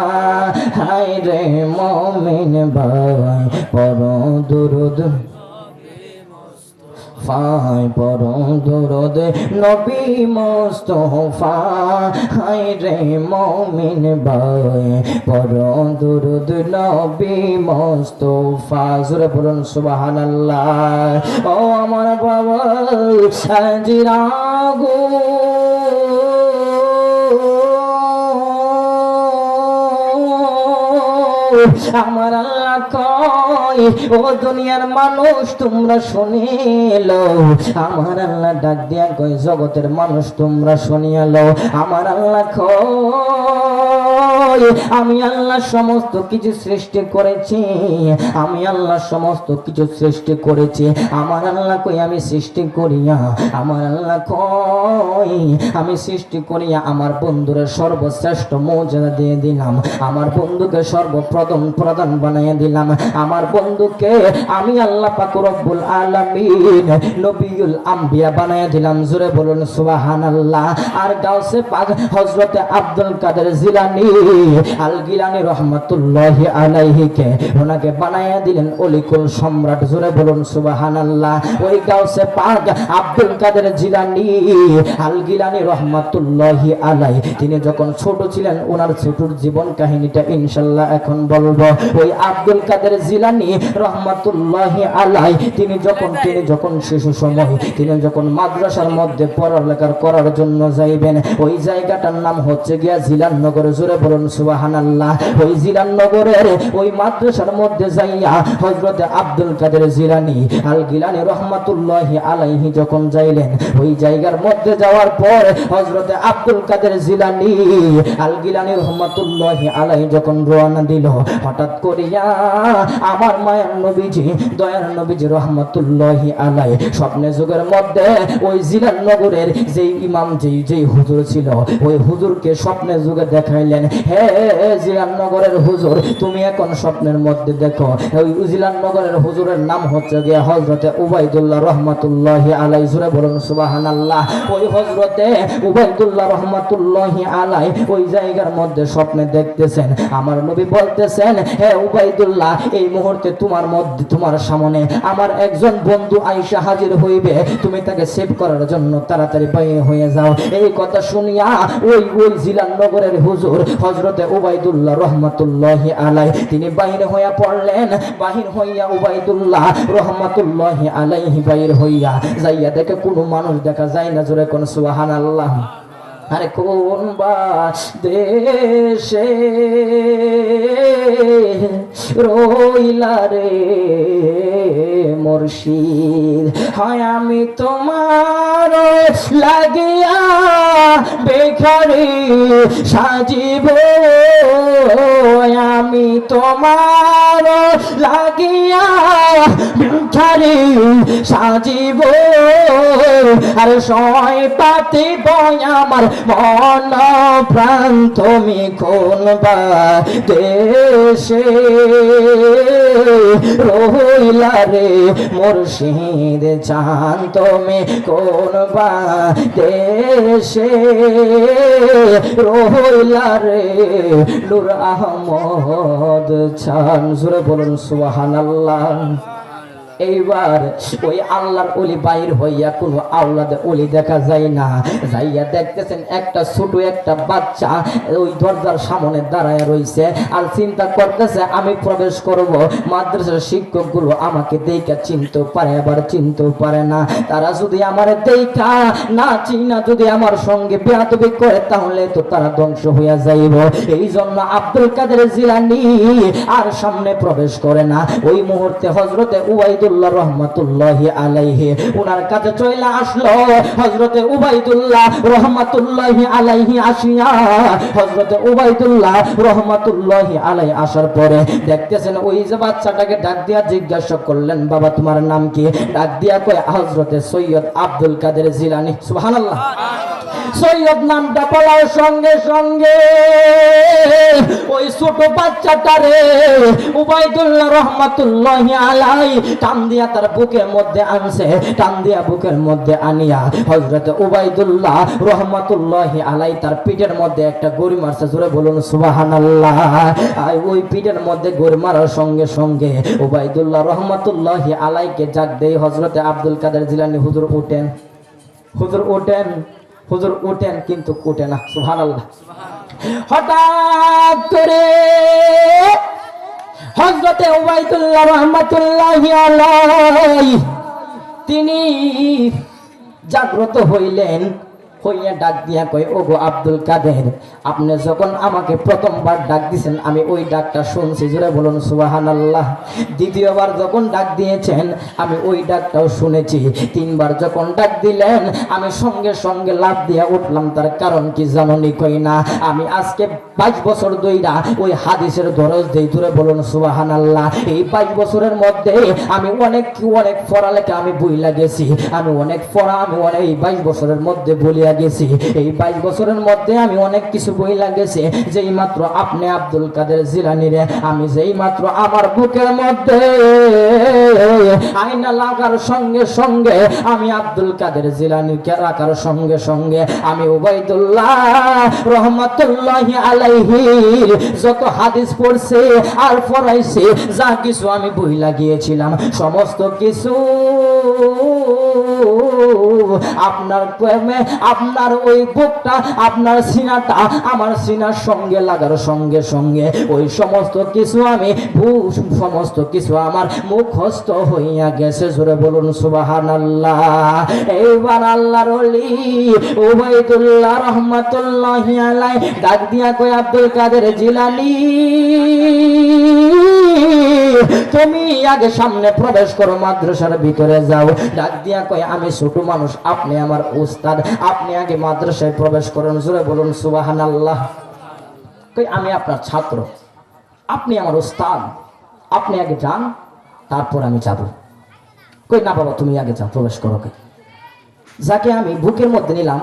হায় রে মুমিন ভাই, পর দরুদ ফাই, পর দরুদ নবী মুস্তাফা। হায় রে মুমিন ভাই, পর দরুদ নবী মুস্তাফা। জোরে বলুন সুবহানাল্লাহ। ও আমার বাবা আজিরাগো, আমার আল্লাহ কয়, ও দুনিয়ার মানুষ তোমরা শুনিলো। আমার আল্লাহ ডাক দিয়া কয়, জগতের মানুষ তোমরা শুনিয়ালো। আমার আল্লাহ কয়, আমি আল্লাহ সমস্ত কিছু সৃষ্টি করেছি, আমি আল্লাহ সমস্ত কিছু সৃষ্টি করেছি। আমার আল্লাহ কই, আমি সৃষ্টি করিয়া, আমার আল্লাহ কই, আমি সৃষ্টি করিয়া আমার বন্ধুরে সর্বশ্রেষ্ঠ মর্যাদা দিয়ে দিলাম, আমার বন্ধুকে সর্বপ্রথম প্রধান বানাইয়া দিলাম, আমার বন্ধুকে আমি আল্লাহ পাক রব্বুল আলামিন নবিউল আম্বিয়া বানাইয়া দিলাম। জোরে বলুন সুবহানাল্লাহ। আর গাউসে পাক হযরতে আব্দুল কাদের জিলানী আল গিলানী রহমাতুল্লাহি আলাইহিকে ওনাকে বানাইয়া দিলেন অলিকুল সম্রাট। জোরে বলুন সুবহানাল্লাহ। ওই গাউসে পাক আব্দুল কাদের জিলানী আল গিলানী রহমাতুল্লাহি আলাইহি তিনি যখন ছোট ছিলেন, ওনার ছোটর জীবন কাহিনীটা ইনশাআল্লাহ এখন বলবো। ওই আব্দুল কাদের জিলানী রহমাতুল্লাহি আলাইহি তিনি যখন শিশু সময়, তিনি যখন মাদ্রাসার মধ্যে পড়ালেখা করার জন্য যাইবেন, ওই জায়গাটার নাম হচ্ছে গিয়া জিলাননগর। জোরে বলুন সুবহানাল্লাহ। ওই জিলাননগরের ওই মাদ্রাসার মধ্যে যাইয়া হযরতে আব্দুল কাদের জিলানী আল গিলানী রহমাতুল্লাহি আলাইহি যখন যাইলেন, ওই জায়গার মধ্যে যাওয়ার পর হযরতে আব্দুল কাদের জিলানী আল গিলানী রহমাতুল্লাহি আলাইহি যখন রওনা দিল, হঠাৎ করিয়া আমার মায়ের নবীজি, দয়ার নবীজি রহমাতুল্লাহি আলাইহি স্বপ্নে যুগের মধ্যে ওই জিলাননগরের যেই ইমাম, যেই হুজুর ছিল, ওই হুজুরকে স্বপ্নে যুগে দেখাইলেন, হে জিলাননগরের হুজুর, তুমি এখন স্বপ্নের মধ্যে দেখো। ওই জিলাননগরের হুজুরের নাম হচ্ছে গিয়া হযরতে উবাইদুল্লাহ রহমাতুল্লাহি আলাইহি। জোরে বলুন সুবহানাল্লাহ। ওই হযরতে উবাইদুল্লাহ রহমাতুল্লাহি আলাইহি ওই জায়গার মধ্যে স্বপ্নে দেখতেছেন, আমার নবী বলতেছেন, হে উবাইদুল্লাহ, এই মুহূর্তে তোমার সামনে আমার একজন বন্ধু আয়েশা হাজির হইবে, তুমি তাকে সেভ করার জন্য তাড়াতাড়ি বাইরে হয়ে যাও। এই কথা শুনিয়া ওই জিলাননগরের হুজুর হযরতে উবাইদুল্লাহ রহমাতুল্লাহি আলাইহি তিনি বাইরে হইয়া পড়লেন। বাহির হইয়া উবাইদুল্লাহ রহমাতুল্লাহি আলাইহি বাইরে হইয়া যাইয়া দেখে কোনো মানুষ দেখা যায় না। জোরে কোন সুবহানাল্লাহ। আরে কোন বা দেশে রইলা রে মুর্শিদ হয় আমি তোমার লাগিয়া বেখারি সাজিব আমি তোমার লাগিয়া বেখারি সাজিব আর সয় পাতিব আমার মন প্রাণ তুমি কোনবা দেশে রহিলা রে মুর্শিদ চান তুমি কোনবা দেশে রহিলা রে নূর আহমদ চান জোরে বলুন সুবহানাল্লাহ। এইবার ওই আল্লাহর ওলি বাইর হইয়া কোনো আওলাদ ওলি দেখা যায় না, যাইয়া দেখতেছেন একটা ছোট একটা বাচ্চা ওই দরজার সামনে দাঁড়ায় রইছে আর চিন্তা করতেছে আমি প্রবেশ করব, মাদ্রাসার শিক্ষকগুলো আমাকে দেখা চিনতে পারে আবার চিনতেও পারে না, তারা যদি আমার দেখা না চিনা যদি আমার সঙ্গে বেয়াদবি করে তাহলে তো তারা ধ্বংস হইয়া যাইব। এই জন্য আব্দুল কাদের জিলানী আর সামনে প্রবেশ করে না। ওই মুহূর্তে হযরতে উবাইদুল্লাহ রহমাতুল্লাহি আলাইহি ওনার কাছে চলে আসলো। হযরতে উবাইদুল্লাহ রহমাতুল্লাহি আলাইহি আসিয়া হযরতে উবাইদুল্লাহ রহমাতুল্লাহি আলাইহি আসার পরে দেখতেছেন ওই যে বাচ্চাটাকে ডাক দিয়া জিজ্ঞাসা করলেন বাবা তোমার নাম কি? ডাক দিয়া কয় হযরতে সৈয়দ আব্দুল কাদের জিলানী। সুবহানাল্লাহ। সৈয়দ নামটা বলার সঙ্গে সঙ্গে ওই ছোট বাচ্চাটারে উবাইদুল্লাহ রহমাতুল্লাহি আলাইহি টান দিয়া তার বুকের মধ্যে আনছে, টান দিয়া বুকের মধ্যে আনিয়া হযরত উবাইদুল্লাহ রহমাতুল্লাহি আলাইহি তার পিঠের মধ্যে একটা গড়ি মারছে। জোরে বলুন সুবহানাল্লাহ। আর ওই পিঠের মধ্যে গড়ি মারার সঙ্গে সঙ্গে উবাইদুল্লাহ রহমাতুল্লাহি আলাইহিকে জাগ দেই হযরতে আব্দুল কাদের জিলানী হুজুর ওঠেন, হুজুর ওঠেন, হুজুর ওঠেন, কিন্তু ওঠে না। সুবহানাল্লাহ। হঠাৎ করে হযরতে উবাইদুল্লাহ রাহমাতুল্লাহি আলাইহি তিনি জাগ্রত হইলেন, হইয়া ডাক দিয়া কয় ওগো আব্দুল কাদের আপনি যখন আমাকে প্রথমবার ডাক দিয়েছেন আমি ওই ডাকটা শুনছি। জোরে বলুন সুবহানাল্লাহ। দ্বিতীয়বার যখন ডাক দিয়েছেন আমি ওই ডাকটাও শুনেছি। তিনবার যখন ডাক দিলেন আমি সঙ্গে সঙ্গে লাফ দিয়া উঠলাম। তার কারণ কি জাননি? কই না আমি আজকে 22 বছর ধইরা ওই হাদিসের দরজ দেই। জোরে বলুন সুবহানাল্লাহ। এই 22 বছরের মধ্যে আমি অনেক পড়ালেখা আমি বইলা গেছি, আমি অনেক পড়া আমি অনেক এই 22 বছরের মধ্যে বলিয়া গেছি। এই 22 বছরের মধ্যে আমি অনেক কিছু বই লাগেছে। যেই মাত্র আপনি আব্দুল কাদের জিলানী রে আমি যেই মাত্র আমার বুকের মধ্যে আয়না লাগার সঙ্গে সঙ্গে আমি আব্দুল কাদের জিলানীকে রাখার সঙ্গে সঙ্গে আমি উবাইদুল্লাহ রহমাতুল্লাহি আলাইহি যত হাদিস পড়ছে আর পড়াইছে যা কিছু আমি বই লাগিয়েছিলাম সমস্ত কিছু আপনার প্রেমে আপনার ওই বুকটা আপনার সিনাটা আমার সিনার সঙ্গে লাগার সঙ্গে সঙ্গে ওই সমস্ত কিছু আমি সমস্ত কিছু আমার মুখস্থ হইয়া গেছে। জোরে বলুন সুবহানাল্লাহ। এইবার আল্লাহর ওলি উবাইদুল্লাহ রহমাতুল্লাহি আলাইহি ডাক দিয়া কয় আব্দুল কাদের জিলানী তুমি আগে সামনে প্রবেশ করো, মাদ্রাসার ভিতরে যাও। ডাক দিয়া কয় আমি ছোট মানুষ, আপনি আমার উস্তাদ, আপনি আগে মাদ্রাসায় প্রবেশ করুন। জোরে বলুন সুবহানাল্লাহ। কই আমি আপনার ছাত্র, আপনি আমার উস্তাদ, আপনি আগে যান তারপর আমি যাব। কই না বাবা তুমি আগে যাও, প্রবেশ করো। যাকে আমি বুকের মধ্যে নিলাম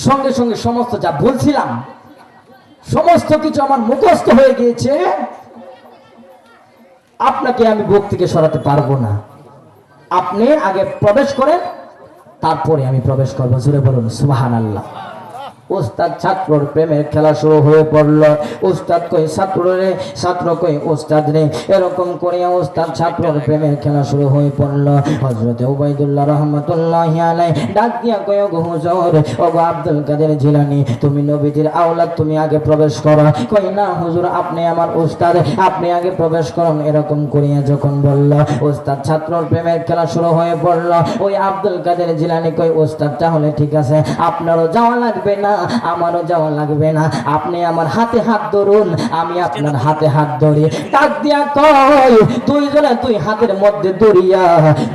সঙ্গে সঙ্গে সমস্ত যা বলছিলাম সমস্ত কিছু আমার মুখস্থ হয়ে গিয়েছে। আপনাকে আমি বুক থেকে সরাতে পারবো না, আপনি আগে প্রবেশ করেন তারপরে আমি প্রবেশ করবো। জোরে বলুন সুবহানাল্লাহ। উস্তাদ ছাত্রর প্রেমের খেলা শুরু হয়ে পড়ল। উস্তাদ কই ছাত্র রে, ছাত্র কই উস্তাদ রে, এরকম করে উস্তাদ ছাত্রর প্রেমের খেলা শুরু হয়ে পড়ল। হযরতে উবাইদুল্লাহ রাহমাতুল্লাহি আলাইহি ডাক দিয়া কয় ওগো হুজুর, ওগো আব্দুল কাদের জিলানী তুমি নবীজির আওলাদ, তুমি আগে প্রবেশ করো। কই না হুজুর আপনি আমার উস্তাদ, আপনি আগে প্রবেশ করুন। এরকম করিয়া যখন বলল উস্তাদ ছাত্রর প্রেমের খেলা শুরু হয়ে পড়ল। ওই আব্দুল কাদের জিলানী কই উস্তাদ তাহলে ঠিক আছে আপনারও যাওয়া লাগবে না, আমারও যাওয়া লাগবে না, আপনি আমার হাতে হাত ধরুন, আমি আপনার হাতে হাত ধরি। ডাক দিয়া কয় দুইজনে দুই হাতের মধ্যে দড়িয়া,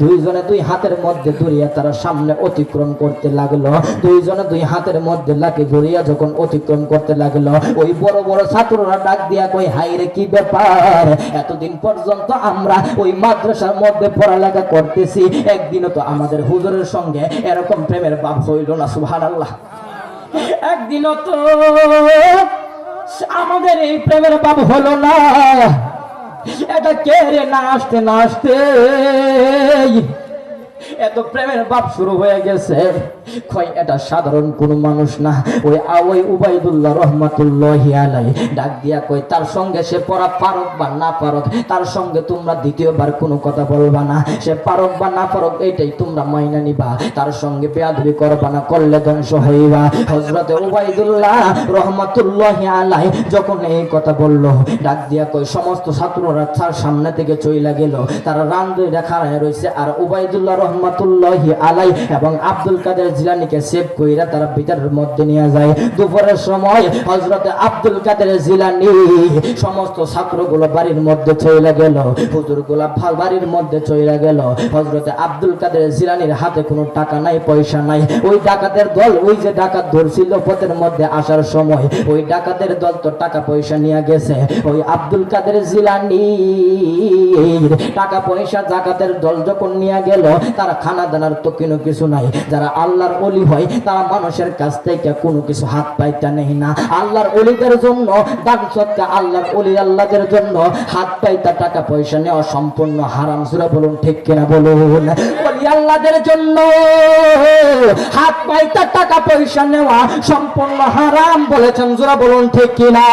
দুইজনে দুই হাতের মধ্যে দড়িয়া তারা সামনে অতিক্রম করতে লাগলো। দুইজনে দুই হাতের মধ্যে লাঠি ধরিয়া যখন অতিক্রম করতে লাগলো, ওই বড় বড় ছাত্ররা ডাক দিয়া কই হাইরে কি ব্যাপার, এতদিন পর্যন্ত আমরা ওই মাদ্রাসার মধ্যে পড়ালেখা করতেছি, একদিনও তো আমাদের হুজুরের সঙ্গে এরকম প্রেমের ভাব হইল না। সুবহানাল্লাহ। একদিনও তো আমাদের এই প্রেমের ভাব হলো না। এটা কে রে? না আসতে না আসতে এত প্রেমের ভাব শুরু হয়ে গেছে। কয় এটা সাধারণ কোন মানুষ না, ওই উবাইদুল্লাহ রহমাতুল্লাহি আলাইহি ডাক দিয়া কই তার সঙ্গে সে পড়া পারক বা না পারক, তার সঙ্গে তোমরা দ্বিতীয়বার কোনো কথা বলবা না, সে পারক বা না পারক এইটাই তোমরা মাইনা নিবা, তার সঙ্গে বেয়াদবি করবা না, করলে ধ্বংস হইবা। হযরতে উবাইদুল্লাহ রহমাতুল্লাহি আলাইহি যখন এই কথা বলল, ডাক দিয়া কই সমস্ত ছাত্ররা তার সামনে থেকে চইলা গেল, তারা রান ধরে খাড়ায় রইছে, আর উবাইদুল্লাহ রহমাতুল্লাহি আলাইহি এবং আব্দুল কাদের জিলানীকে সেভ কইরা তারা ভিতরের মধ্যে নিয়ে যায়। দুপুরের সময় হযরতে আব্দুল কাদের জিলানী সমস্ত ছাত্রগুলো বাড়ির মধ্যে চলে গেল, হুজুরগুলা বাড়ির মধ্যে চলে গেল। হযরতে আব্দুল কাদের জিলানীর হাতে কোনো টাকা নাই, পয়সা নাই। ওই ডাকাতের দল, ওই যে ডাকাত ধরছিল পথের মধ্যে আসার সময়, ওই ডাকাতের দল তো টাকা পয়সা নিয়ে গেছে। ওই আব্দুল কাদের জিলানী টাকা পয়সা ডাকাতের দল যখন নিয়ে গেল, তারা খানা দানার তো কোনো কিছু নাই। যারা আল্লাহর ওলি হয় তারা মানুষের কাছ থেকে কোনো কিছু হাত পাইতে নেই না। আল্লাহর ওলিদের জন্য দান সদকা, আল্লাহর ওলি আল্লাহদের জন্য হাত পাইতা টাকা পয়সা নেওয়া সম্পূর্ণ হারাম। সূরা বলুন ঠিক কিনা বলুন। ওলি আল্লাহদের জন্য হাত পাইতা টাকা পয়সা নেওয়া সম্পূর্ণ হারাম বলেছেন। সূরা বলুন ঠিক কিনা।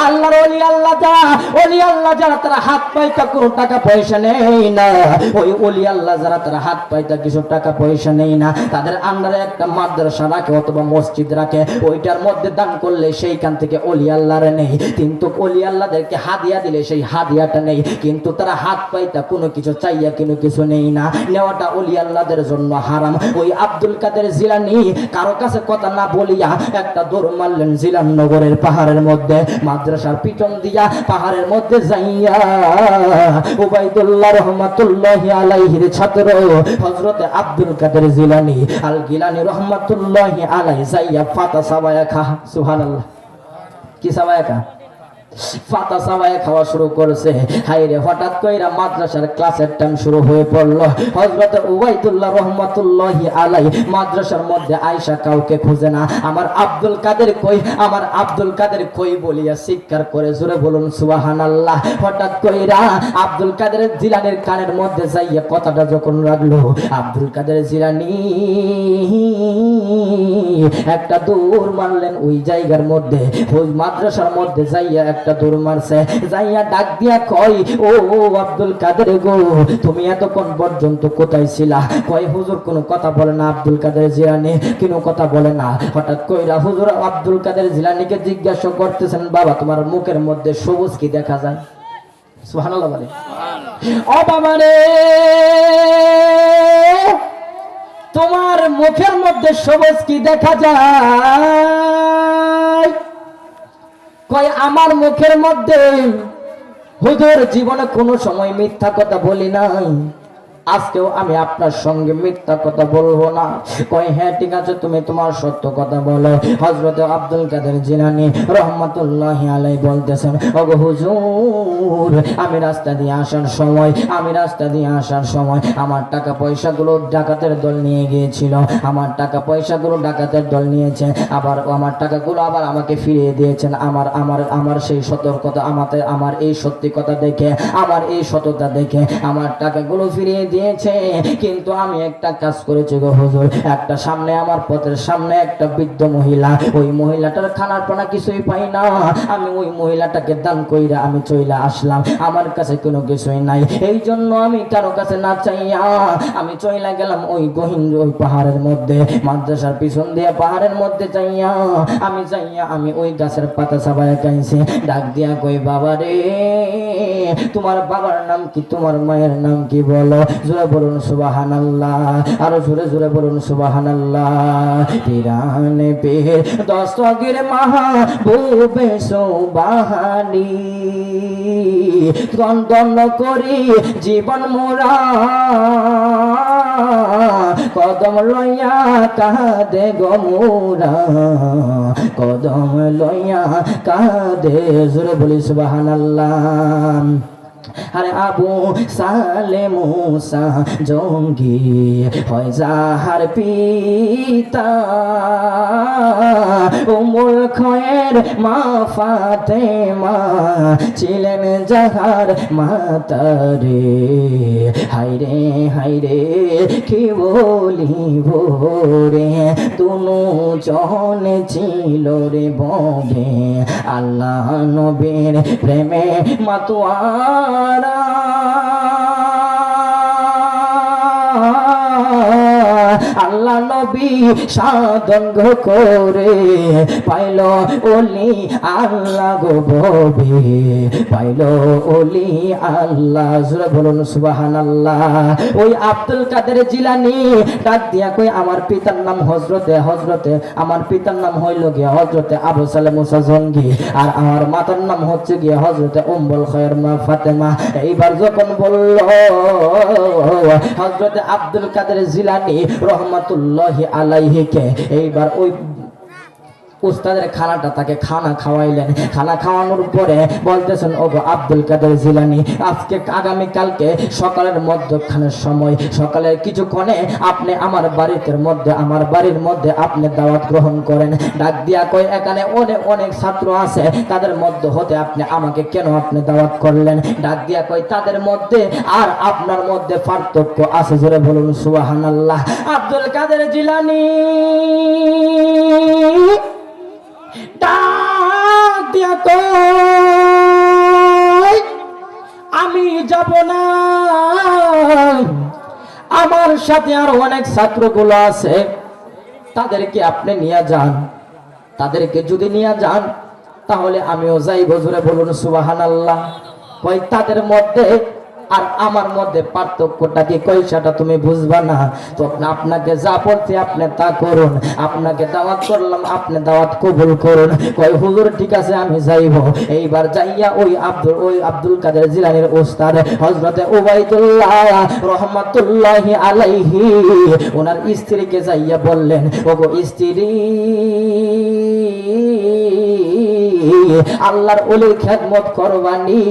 আল্লাহর ওলি আল্লাহ যারা, ওলি আল্লাহ যারা তারা হাত পাইতা কোনো টাকা পয়সা নেই না। ওই ওলি আল্লাহ যারা তারা হাত পাইতা কিছু টাকা পয়সা নেই না, তাদের আন্ডারে একটা মাদ্রাসা রাখে অথবা মসজিদ রাখে, ওইটার মধ্যে দান করলে সেইখান থেকে ওলি আল্লাহরে নেই, কিন্তু ওলি আল্লাহদেরকে হাদিয়া দিলে সেই হাদিয়াটা নেই, কিন্তু তারা হাত পাইতা কোনো কিছু চাইয়া কোনো কিছু নেই না, নেওয়াটা ওলি আল্লাহদের জন্য হারাম। ওই আব্দুল কাদের জিলানী কারো কাছে কথা না বলিয়া একটা দৌড় মারলেন জিলাননগরের পাহাড়ের মধ্যে, মাদ্রাসার পিছন দিয়া পাহাড়ের মধ্যে যাইয়া উবাইদুল্লাহ রহমাতুল্লাহি আলাইহির ছাত্র হযরতে আব্দুল কাদের জিলানী আল গিলানী রহমাতুল্লাহি আলাইহি যাইয়া ফাতা সাবায়া খা। সুবহানাল্লাহ। কি সাবায়া খা? ফাতা সাবায়া খাওয়া শুরু করেছে। হাইরে হঠাৎ কইরা মাদ্রাসার ক্লাসের টাইম শুরু হয়ে পড়ল। হযরত উবাইদুল্লাহ রহমাতুল্লাহি আলাইহি মাদ্রাসার মধ্যে আয়েশা কাউকে খুঁজে না, আমার আব্দুল কাদের কই, আমার আব্দুল কাদের কই বলিয়া চিৎকার করে জোরে বলুন সুবহানাল্লাহ। হঠাৎ কইরা আব্দুল কাদের জিলানীর কানের মধ্যে যাইয়া কথাটা যখন রাখলো, আব্দুল কাদের জিলানী একটা দৌড় মারলেন ওই জায়গার মধ্যে, ওই মাদ্রাসার মধ্যে যাইয়া একটা দৌড় মারছে, যাইয়া ডাক দিয়া কয় ও আব্দুল কাদের গো, তুমি এতক্ষণ পর্যন্ত কোথায় ছিলা? কয় হুজুর কোনো কথা বলে না আব্দুল কাদের জিলানী, কোনো কথা বলে না। হঠাৎ কইরা হুজুর আব্দুল কাদের জিলানীকে জিজ্ঞাসা করতেছেন, বাবা তোমার মুখের মধ্যে সবুজ কি দেখা যায়? সুবহানাল্লাহ বলে। ও বাবা রে, তোমার মুখের মধ্যে সবুজ কি দেখা যায়? কয় আমার মুখের মধ্যে হুজুর জীবনে কোনো সময় মিথ্যা কথা বলি নাই, আজকেও আমি আপনার সঙ্গে মিথ্যা কথা বলবো না। কয় হ্যাঁ ঠিক আছে, তুমি তোমার সত্য কথা বলো। হযরত আব্দুল কাদের জিলানী রহমাতুল্লাহি আলাইহি বলতেছেন, ওগো হুজুর আমি রাস্তা দিয়ে আসার সময় আমার টাকা পয়সাগুলো ডাকাতের দল নিয়ে গিয়েছিল, আমার টাকা পয়সাগুলো ডাকাতের দল নিয়েছে, আবার আমার টাকাগুলো আবার আমাকে ফিরিয়ে দিয়েছেন। আমার সেই সতর্কতা, আমার এই সত্যি কথা দেখে, আমার এই সততা দেখে আমার টাকাগুলো ফিরিয়ে দিয়েছে। কিন্তু আমি একটা কাজ করেছি গো হুজুর, একটা সামনে আমার পথের সামনে একটা বৃদ্ধ মহিলা, ওই মহিলাটার খানার পানা কিছুই পাই না, আমি ওই মহিলাটাকে দান কইরা আমি চইলা আসলাম, আমার কাছে কোনো কিছুই নাই, এই জন্য আমি কারো কাছে না চাইয়া আমি চইলা গেলাম ওই গহীন ওই পাহাড়ের মধ্যে, মাদ্রাসার পিছন দিয়ে পাহাড়ের মধ্যে যাইয়া আমি ওই গাছের পাতা চাবায়া খাইছি। ডাক দিয়া কই বাবা রে, তোমার বাবার নাম কি, তোমার মায়ের নাম কি বলো? জোরে বলুন সুবহানাল্লাহ, আরো জোরে জোরে বলুন সুবহানাল্লাহ। পিরানে পীর দস্তগীর মাহবুবে সুবহানী, গন্ধন করি জীবন মোরা, কদম লইয়া কাঁদে গো মোরা, কদম লইয়া কাঁদে। জোরে বলি সুবহানাল্লাহ। আরে আবু সালে মুসা জঙ্গি হয় যাহার পিতা, উম্মুল খয়ের মা ফাতেমা ছিলেন যাহার মাতা রে। হায়রে হায়রে কি বলিব রে, দুনো জন ছিল রে ববে, আল্লাহ নবীর প্রেমে মাতোয়ারা। আল্লাহ নবী সাধন করে পাইল ওলি আল্লাহ গো ববে, পাইল ওলি আল্লাহ। জোরে বলুন সুবহানাল্লাহ। ওই আব্দুল কাদের জিলানী ডাক দিয়া কই আমার পিতার নাম হযরতে আমার পিতার নাম হইল গিয়া হযরতে আবু সালে মুসা জঙ্গি, আর আমার মাতার নাম হচ্ছে গিয়া হযরতে উম্মুল খায়র মা ফাতেমা। এইবার যখন বলল হযরতে আব্দুল কাদের জিলানী রহমাতুল্লাহি আলাইহিকে, এইবার ওই উস্তাদের খানাটা তাকে খানা খাওয়াইলেন। খানা খাওয়ানোর পরে বলতেছেন, ও গো আব্দুল কাদের জিলানী, আজকে আগামীকালকে সকালের মধ্যখানের সময়, সকালের কিছুক্ষণে আপনি আমার বাড়ির মধ্যে আপনি দাওয়াত গ্রহণ করেন। ডাক দিয়া কই এখানে অনেক অনেক ছাত্র আছে, তাদের মধ্যে হতে আপনি আমাকে কেন আপনি দাওয়াত করলেন? ডাক দিয়া কই তাদের মধ্যে আর আপনার মধ্যে পার্থক্য আছে। জোরে বলুন সুবহানাল্লাহ। আব্দুল কাদের জিলানী ডাক দিয়া কই আমি যাব না, আমার সাথে আর অনেক ছাত্রগুলো আছে, তাদেরকে আপনি নিয়ে যান। তাদেরকে যদি নিয়ে যান তাহলে আমিও যাইব। জোরে বলুন সুবহানাল্লাহ। কই তাদের মধ্যে আর আমার মধ্যে পার্থক্যটা কি? কই সেটা তুমি বুঝবা না তো আপনাকে যা বলতে আপনি তা করুন, আপনাকে দাওয়াত করলাম আপনি দাওয়াত কবুল করুন। কই হুজুর ঠিক আছে আমি যাইব। এইবার যাইয়া ওই আব্দুল কাদের জিলানীর উস্তাদ হযরতে উবাইদুল্লাহ রহমাতুল্লাহি আলাইহি ওনার স্ত্রীকে যাইয়া বললেন, ওগো স্ত্রী, আল্লাহর ওলির খেদমত করবানি,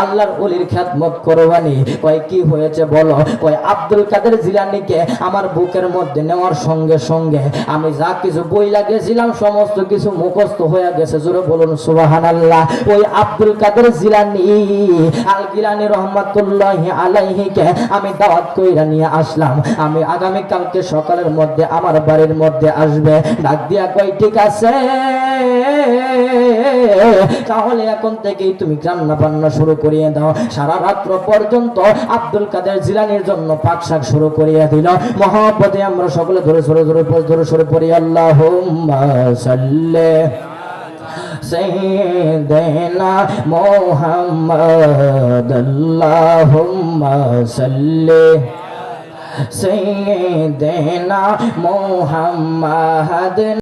আল্লাহর ওলির খেদমত করবানি। কয় কি হয়েছে বলো? কয় আব্দুল কাদের জিলানীকে আমার বুকের মধ্যে নেওয়ার সঙ্গে সঙ্গে আমি যা কিছু বই লাগিয়েছিলাম সমস্ত কিছু মুখস্থ হয়ে গেছে। জোরে বলুন সুবহানাল্লাহ। ওই আব্দুল কাদের জিলানী আল গিলানী রহমাতুল্লাহি আলাইহিকে আমি দাওয়াত কইরা নিয়ে আসলাম, আমি আগামী কালকে সকালের মধ্যে আমার বাড়ির মধ্যে আসবে। ডাক দিয়া কই ঠিক আছে, তাহলে এখন থেকেই তুমি রান্না বান্না শুরু করিয়ে দাও। সারা রাত্র পর্যন্ত আব্দুল কাদের জিলানীর জন্য পাকশাক শুরু করিয়ে দিল। মহব্বতে আমরা সকলে ধরে সরে পড়ি আল্লাহুম্মা সাল্লি সাইয়্যিদিনা মুহাম্মদ, আল্লাহুম্মা সাল্লি সাইয়্যিদিনা মুহাম্মদ।